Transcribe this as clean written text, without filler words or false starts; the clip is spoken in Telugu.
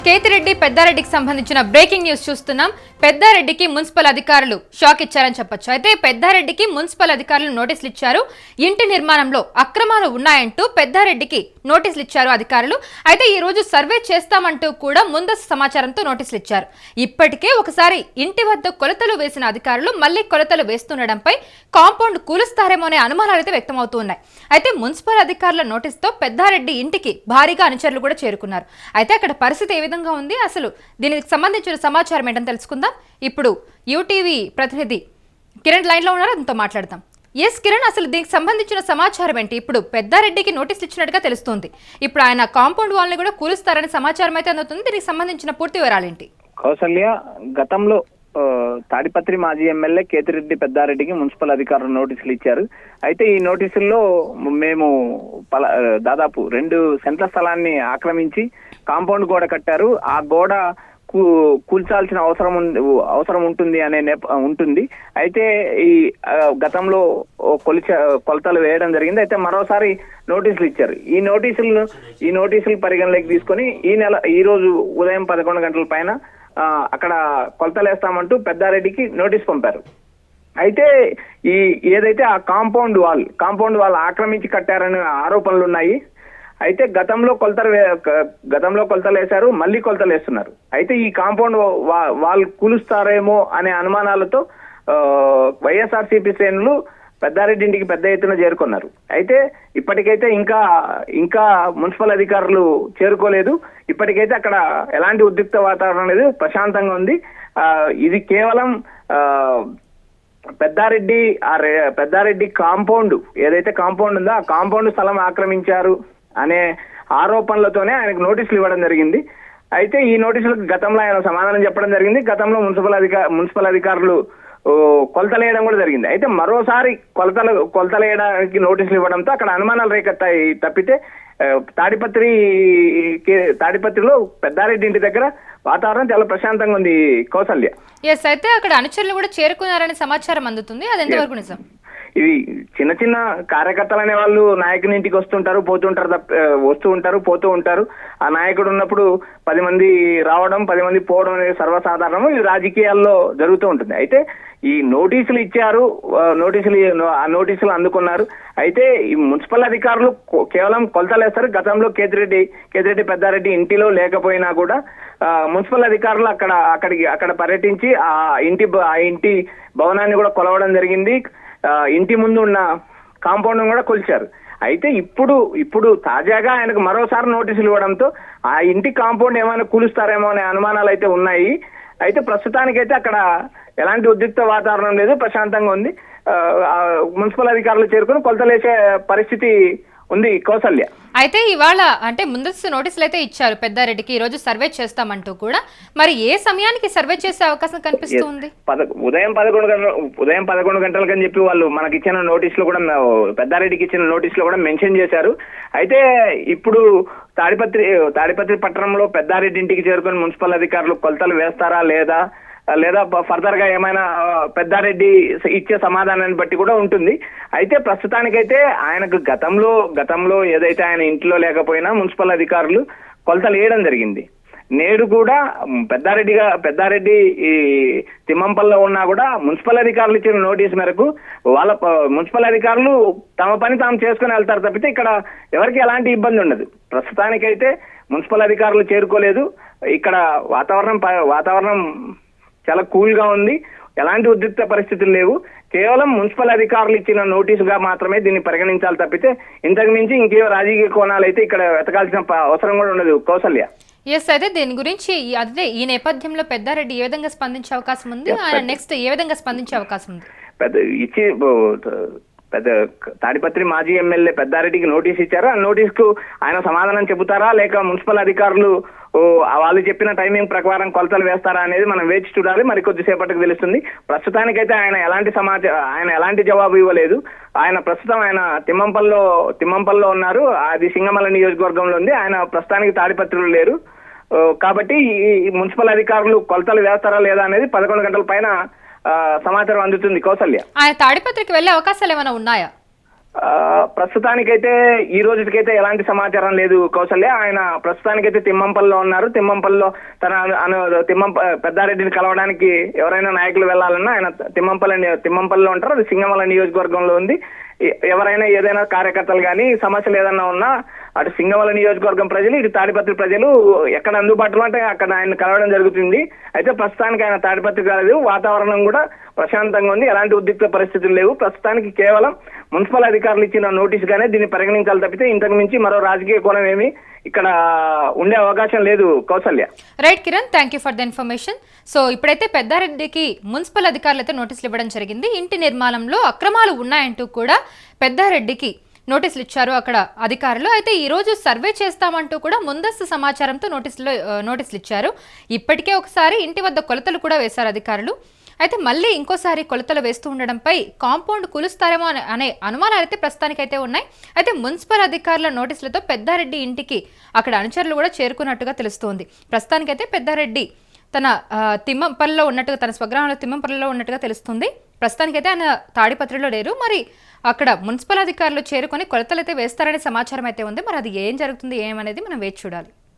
కేతిరెడ్డి పెద్దారెడ్డికి సంబంధించిన బ్రేకింగ్ న్యూస్ చూస్తున్నాం. పెద్దారెడ్డికి మున్సిపల్ అధికారులు షాక్ ఇచ్చారని చెప్పొచ్చు. అయితే పెద్దారెడ్డికి మున్సిపల్ అధికారులు నోటీసులు ఇచ్చారు. ఇంటి నిర్మాణంలో అక్రమాలు ఉన్నాయంటూ పెద్దారెడ్డికి నోటీసులు ఇచ్చారు అధికారులు. అయితే ఈ రోజు సర్వే చేస్తామంటూ కూడా ముందస్తు సమాచారంతో నోటీసులు ఇచ్చారు. ఇప్పటికే ఒకసారి ఇంటి వద్ద కొలతలు వేసిన అధికారులు మళ్లీ కొలతలు వేస్తుండడంపై కాంపౌండ్ కూలుస్తారేమో అనే అనుమానాలు అయితే వ్యక్తమవుతున్నాయి. అయితే మున్సిపల్ అధికారుల నోటీసుతో పెద్దారెడ్డి ఇంటికి భారీగా అనుచరులు కూడా చేరుకున్నారు. అయితే అక్కడ పరిస్థితి ఏ విధంగా ఉంది, అసలు దీనికి సంబంధించిన సమాచారం ఏంటని తెలుసుకుందాం. ఇప్పుడు యూటీవీ ప్రతినిధి కిరణ్ లైన్ లో ఉన్నారు, అతనితో మాట్లాడదాం. ఎస్ కిరణ్, అసలు దీనికి సంబంధించిన సమాచారం ఏంటి? ఇప్పుడు పెద్దారెడ్డికి నోటీసులు ఇచ్చినట్టుగా తెలుస్తుంది. ఇప్పుడు ఆయన కాంపౌండ్ వాల్ ని కూడా కూలుస్తారని సమాచారం అయితే అందుతుంది. దీనికి సంబంధించిన పూర్తి వివరాలేంటి? కౌసల్య, గతంలో తాడిపత్రి మాజీ ఎమ్మెల్యే కేతిరెడ్డి పెద్దారెడ్డికి మున్సిపల్ అధికారులు నోటీసులు ఇచ్చారు. అయితే ఈ నోటీసుల్లో మేము దాదాపు 2 సెంట్ల స్థలాన్ని ఆక్రమించి కాంపౌండ్ గోడ కట్టారు, ఆ గోడ కూల్చాల్సిన అవసరం ఉంటుంది అనే ఉంటుంది. అయితే ఈ గతంలో కొలతలు వేయడం జరిగింది. అయితే మరోసారి నోటీసులు ఇచ్చారు. ఈ నోటీసులు పరిగణలోకి తీసుకొని ఈ రోజు ఉదయం 11 గంటల పైన అక్కడ కొలతలు వేస్తామంటూ పెద్దారెడ్డికి నోటీస్ పంపారు. అయితే ఏదైతే ఆ కాంపౌండ్ వాల్ ఆక్రమించి కట్టారనే ఆరోపణలు ఉన్నాయి. అయితే గతంలో కొలతలు వేశారు, మళ్ళీ కొలతలు వేస్తున్నారు. అయితే ఈ కాంపౌండ్ వాల్ కూలుస్తారేమో అనే అనుమానాలతో వైఎస్ఆర్సీపీ శ్రేణులు పెద్దారెడ్డి ఇంటికి పెద్ద ఎత్తున చేరుకున్నారు. అయితే ఇప్పటికైతే ఇంకా మున్సిపల్ అధికారులు చేరుకోలేదు. ఇప్పటికైతే అక్కడ ఎలాంటి ఉద్రిక్త వాతావరణం లేదు, ప్రశాంతంగా ఉంది. ఇది కేవలం పెద్దారెడ్డి కాంపౌండ్ ఏదైతే కాంపౌండ్ ఉందో ఆ కాంపౌండ్ స్థలం ఆక్రమించారు అనే ఆరోపణలతోనే ఆయనకు నోటీసులు ఇవ్వడం జరిగింది. అయితే ఈ నోటీసులకు గతంలో ఆయన సమాధానం చెప్పడం జరిగింది. గతంలో మున్సిపల్ అధికారులు కొలతలేయడం కూడా జరిగింది. అయితే మరోసారి కొలతలేయడానికి నోటీసులు ఇవ్వడంతో అక్కడ అనుమానాలు రేకెత్తాయి తప్పితే తాడిపత్రిలో పెద్దారెడ్డి ఇంటి దగ్గర వాతావరణం చాలా ప్రశాంతంగా ఉంది. కౌసల్య, ఎస్, అయితే అక్కడ అనుచరులు కూడా చేరుకున్నారనే సమాచారం అందుతుంది. అది ఎంతవరకు నిజం? ఇది చిన్న కార్యకర్తలు అనే వాళ్ళు నాయకుని ఇంటికి వస్తూ ఉంటారు, పోతూ ఉంటారు. ఆ నాయకుడు ఉన్నప్పుడు 10 మంది రావడం, 10 మంది పోవడం అనేది సర్వసాధారణం. ఇది రాజకీయాల్లో జరుగుతూ ఉంటుంది. అయితే ఈ నోటీసులు ఇచ్చారు, ఆ నోటీసులు అందుకున్నారు. అయితే ఈ మున్సిపల్ అధికారులు కేవలం కొలతలు వేస్తారు. గతంలో కేతిరెడ్డి పెద్దారెడ్డి ఇంటిలో లేకపోయినా కూడా మున్సిపల్ అధికారులు అక్కడ పర్యటించి ఆ ఇంటి భవనాన్ని కూడా కొలవడం జరిగింది. ఇంటి ముందు ఉన్న కాంపౌండ్ కూడా కొలిచారు. అయితే ఇప్పుడు తాజాగా ఆయనకు మరోసారి నోటీసులు ఇవ్వడంతో ఆ ఇంటి కాంపౌండ్ ఏమైనా కూలుస్తారేమో అనే అనుమానాలు అయితే ఉన్నాయి. అయితే ప్రస్తుతానికైతే అక్కడ ఎలాంటి ఉద్రిక్త వాతావరణం లేదు, ప్రశాంతంగా ఉంది. మున్సిపల్ అధికారులు చేరుకుని కొలతలేసే పరిస్థితి ఉంది. కౌసల్య, అయితే ఇవాళ అంటే ముందస్తు నోటీసులు అయితే ఇచ్చారు పెద్దారెడ్డికి, ఈ రోజు సర్వే చేస్తామంటూ కూడా. మరి ఏ సమయానికి సర్వే చేసే అవకాశం కనిపిస్తుంది? ఉదయం 11 గంటలకని చెప్పి వాళ్ళు మనకి ఇచ్చిన నోటీసులు కూడా, పెద్దారెడ్డికి ఇచ్చిన నోటీసులు కూడా మెన్షన్ చేశారు. అయితే ఇప్పుడు తాడిపత్రి పట్టణంలో పెద్దారెడ్డి ఇంటికి చేరుకుని మున్సిపల్ అధికారులు కొలతలు వేస్తారా లేదా ఫర్దర్ గా ఏమైనా పెద్దారెడ్డి ఇచ్చే సమాధానాన్ని బట్టి కూడా ఉంటుంది. అయితే ప్రస్తుతానికైతే ఆయనకు గతంలో ఏదైతే ఆయన ఇంట్లో లేకపోయినా మున్సిపల్ అధికారులు కొలతలు వేయడం జరిగింది. నేడు కూడా పెద్దారెడ్డి ఈ తిమ్మంపల్లో ఉన్నా కూడా మున్సిపల్ అధికారులు ఇచ్చిన నోటీస్ మేరకు మున్సిపల్ అధికారులు తమ పని తాము చేసుకుని వెళ్తారు తప్పితే ఇక్కడ ఎవరికి ఎలాంటి ఇబ్బంది ఉండదు. ప్రస్తుతానికైతే మున్సిపల్ అధికారులు చేరుకోలేదు. ఇక్కడ వాతావరణం చాలా కూల్ గా ఉంది, ఎలాంటి ఉద్రిక్త పరిస్థితులు లేవు. కేవలం మున్సిపల్ అధికారులు ఇచ్చిన నోటీసుగా మాత్రమే దీన్ని పరిగణించాలి తప్పితే ఇంతకు మించి ఇంకే రాజకీయ కోణాలు అయితే ఇక్కడ వెతకాల్సిన అవసరం కూడా ఉండదు. కౌసల్య, ఎస్, అయితే దీని గురించి ఈ నేపథ్యంలో పెద్దారెడ్డి ఏ విధంగా స్పందించే అవకాశం ఉంది, ఆయన నెక్స్ట్ ఏ విధంగా స్పందించే అవకాశం ఉంది? తాడిపత్రి మాజీ ఎమ్మెల్యే పెద్దారెడ్డికి నోటీస్ ఇచ్చారు. ఆ నోటీస్ కు ఆయన సమాధానం చెబుతారా లేక మున్సిపల్ అధికారులు వాళ్ళు చెప్పిన టైమింగ్ ప్రకారం కొలతలు వేస్తారా అనేది మనం వేచి చూడాలి. మరి కొద్దిసేపటికి తెలుస్తుంది. ప్రస్తుతానికైతే ఆయన ఎలాంటి జవాబు ఇవ్వలేదు. ప్రస్తుతం ఆయన తిమ్మంపల్లో ఉన్నారు. అది సింగమల నియోజకవర్గంలో ఉంది. ఆయన ప్రస్తుతానికి తాడిపత్రిలో లేరు. కాబట్టి ఈ మున్సిపల్ అధికారులు కొలతలు వేస్తారా లేదా అనేది 11 గంటల పైన సమాచారం అందుతుంది. కౌసల్య, ఆయన తాడిపత్రికి వెళ్లే అవకాశాలు ఏమైనా ఉన్నాయా? ప్రస్తుతానికైతే ఈ రోజుకైతే ఎలాంటి సమాచారం లేదు కౌసల్య. ఆయన ప్రస్తుతానికైతే తిమ్మంపల్లిలో ఉన్నారు. తిమ్మంపల్లిలో పెద్దారెడ్డిని కలవడానికి ఎవరైనా నాయకులు వెళ్లాలన్నా ఆయన తిమ్మంపల్లిలో ఉంటారు. అది సింగమల నియోజకవర్గంలో ఉంది. ఎవరైనా ఏదైనా కార్యకర్తలు కానీ సమస్యలు ఏదైనా ఉన్నా అటు సింగమల నియోజకవర్గం ప్రజలు ఇటు తాడిపత్రి ప్రజలు ఎక్కడ అందుబాటులో అంటే అక్కడ ఆయన కలవడం జరుగుతుంది. అయితే ప్రస్తుతానికి ఆయన తాడిపత్రి కాలేదు. వాతావరణం కూడా ప్రశాంతంగా ఉంది. ఎలాంటి ఉద్రిక్త పరిస్థితులు లేవు. ప్రస్తుతానికి కేవలం మున్సిపల్ అధికారులు ఇచ్చిన నోటీస్ గానే దీన్ని పరిగణించాలి తప్పితే ఇంతకు మించి మరో రాజకీయ కోణం ఏమి ఇక్కడ ఉండే అవకాశం లేదు Kausalya. Right Kiran, thank you for the information. So ఇప్పుడైతే పెద్దారెడ్డికి మున్సిపల్ అధికారులు అయితే నోటీసులు ఇవ్వడం జరిగింది. ఇంటి నిర్మాణంలో అక్రమాలు ఉన్నాయంటూ కూడా పెద్దారెడ్డికి నోటీసులు ఇచ్చారు అక్కడ అధికారులు. అయితే ఈ రోజు సర్వే చేస్తామంటూ కూడా ముందస్తు సమాచారంతో నోటీసులు ఇచ్చారు. ఇప్పటికే ఒకసారి ఇంటి వద్ద కొలతలు కూడా వేశారు అధికారులు. అయితే మళ్ళీ ఇంకోసారి కొలతలు వేస్తూ ఉండడంపై కాంపౌండ్ కూలుస్తారేమో అనే అనుమానాలు అయితే ప్రస్తుతానికైతే ఉన్నాయి. అయితే మున్సిపల్ అధికారుల నోటీసులతో పెద్దారెడ్డి ఇంటికి అక్కడ అనుచరులు కూడా చేరుకున్నట్టుగా తెలుస్తోంది. ప్రస్తుతానికైతే పెద్దారెడ్డి తన తిమ్మంపల్లిలో ఉన్నట్టుగా, తన స్వగ్రామంలో తిమ్మంపల్లిలో ఉన్నట్టుగా తెలుస్తుంది. ప్రస్తుతానికైతే ఆయన తాడిపత్రిలో లేరు. మరి అక్కడ మున్సిపల్ అధికారులు చేరుకొని కొలతలు అయితే వేస్తారనే సమాచారం అయితే ఉంది. మరి అది ఏం జరుగుతుంది ఏమనేది మనం వేచి చూడాలి.